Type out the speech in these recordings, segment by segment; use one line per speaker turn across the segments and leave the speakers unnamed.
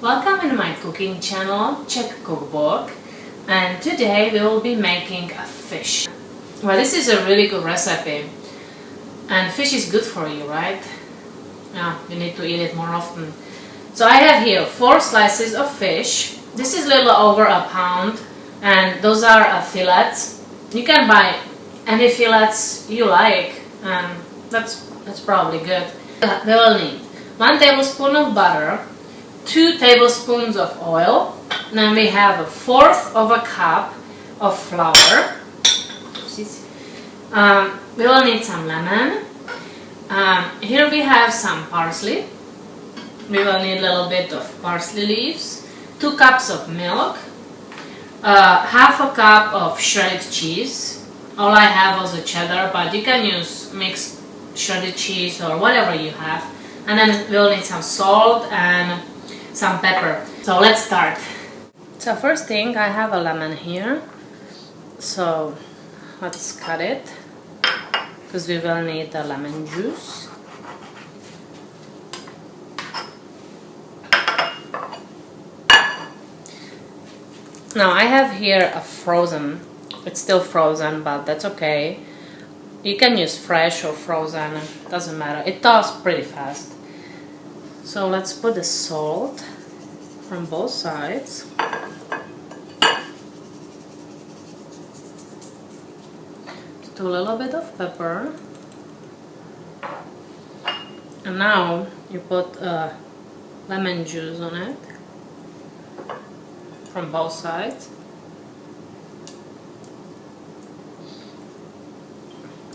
Welcome in my cooking channel, Czech Cookbook, and today we will be making a fish. Well, this is a really good recipe, and fish is good for you, right? Yeah, you need to eat it more often. So I have here 4 slices of fish. This is a little over a pound, and those are fillets. You can buy any fillets you like, and that's probably good. We will need 1 tablespoon of butter, 2 tablespoons of oil, then we have 1/4 of a cup of flour. We will need some lemon. Here we have some parsley. We will need a little bit of parsley leaves, 2 cups of milk, 1/2 a cup of shredded cheese. All I have was a cheddar, but you can use mixed shredded cheese or whatever you have. And then we'll need some salt and some pepper. So let's start. So first thing, I have a lemon here. So let's cut it, because we will need the lemon juice. Now I have here a frozen, it's still frozen, but that's okay. You can use fresh or frozen, doesn't matter. It thaws pretty fast. So let's put the salt from both sides. Do a little bit of pepper. And now you put lemon juice on it from both sides.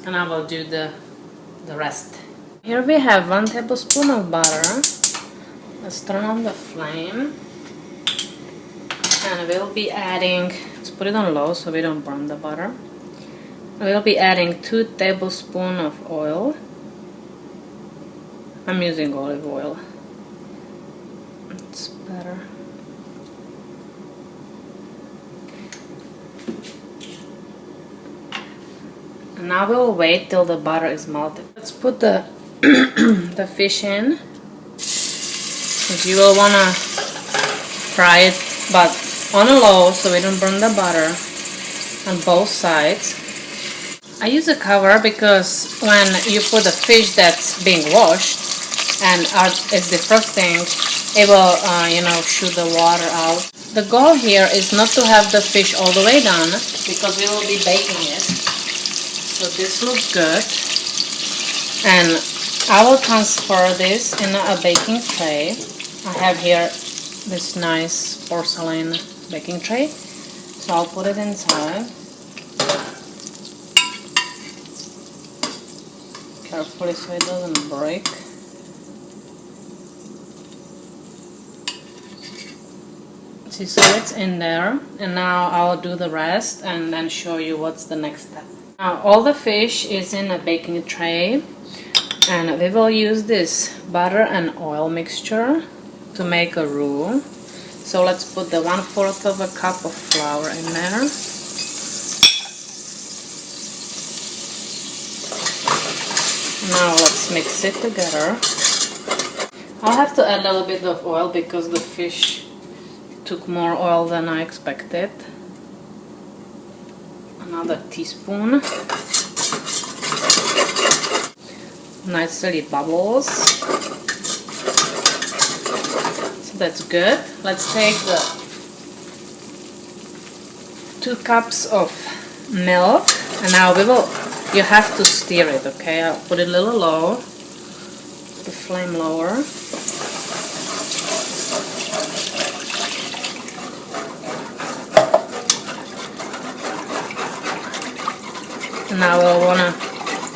And I will do the rest. Here we have 1 tablespoon of butter. Let's turn on the flame. And we'll be adding, let's put it on low so we don't burn the butter. We'll be adding 2 tablespoons of oil. I'm using olive oil. It's better. And now we'll wait till the butter is melted. Let's put the the fish in. Because you will want to fry it, but on a low so we don't burn the butter on both sides. I use a cover because when you put a fish that's being washed and it's defrosting, it will shoot the water out. The goal here is not to have the fish all the way done, because we will be baking it. So this looks good, and I will transfer this in a baking tray. I have here this nice porcelain baking tray, so I'll put it inside. Carefully so it doesn't break. See, so it's in there, and now I'll do the rest and then show you what's the next step. Now all the fish is in a baking tray, and we will use this butter and oil mixture to make a roux. So let's put the 1/4 of a cup of flour in there. Now let's mix it together. I'll have to add a little bit of oil because the fish took more oil than I expected. Another teaspoon. Nicely bubbles. So that's good. Let's take the 2 cups of milk, and now you have to stir it, okay? I'll put it a little low, the flame lower. Now we'll want to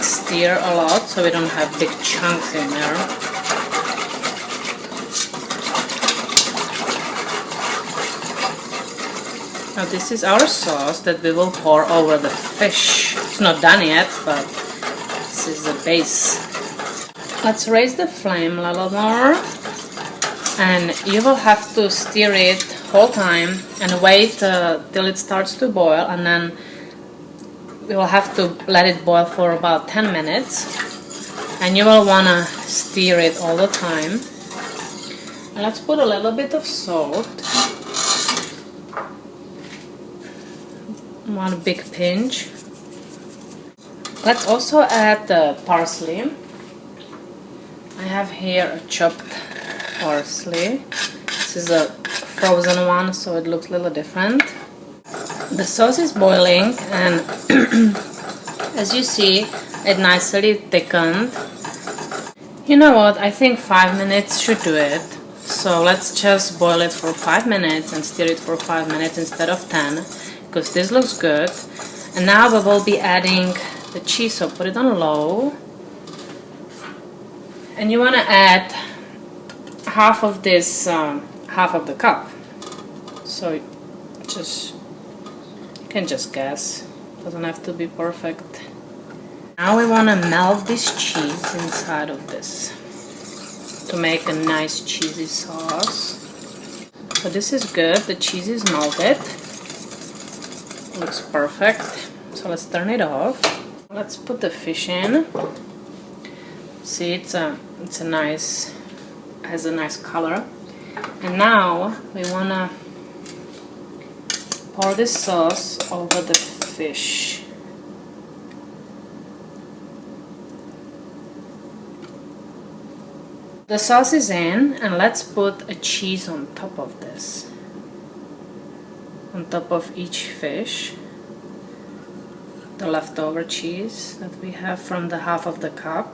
stir a lot so we don't have big chunks in there. Now this is our sauce that we will pour over the fish. It's not done yet, but this is the base. Let's raise the flame a little more, and you will have to stir it whole time and wait till it starts to boil, and then we will have to let it boil for about 10 minutes, and you will want to stir it all the time. Let's put a little bit of salt. One big pinch. Let's also add the parsley. I have here a chopped parsley. This is a frozen one, so it looks a little different. The sauce is boiling, and as you see, it nicely thickened. You know what? I think 5 minutes should do it. So let's just boil it for 5 minutes and stir it for 5 minutes instead of 10, because this looks good. And now we will be adding the cheese, so put it on low. And you want to add half of this, half of the cup. So just, you can just guess. Doesn't have to be perfect. Now we want to melt this cheese inside of this to make a nice cheesy sauce. So this is good. The cheese is melted. Looks perfect. So let's turn it off. Let's put the fish in. See, it's a nice, has a nice color. And now we wanna pour this sauce over the fish. The sauce is in, and let's put a cheese on top of this. On top of each fish. The leftover cheese that we have from the half of the cup.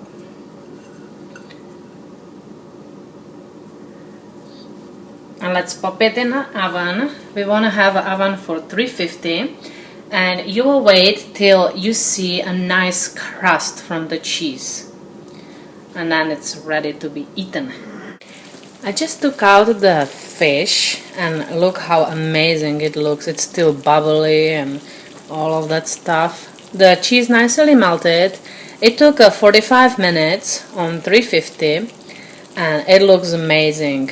And let's pop it in the oven. We want to have an oven for 350, and you will wait till you see a nice crust from the cheese, and then it's ready to be eaten. I just took out the fish, and look how amazing it looks. It's still bubbly and all of that stuff. The cheese nicely melted. It took 45 minutes on 350, and it looks amazing.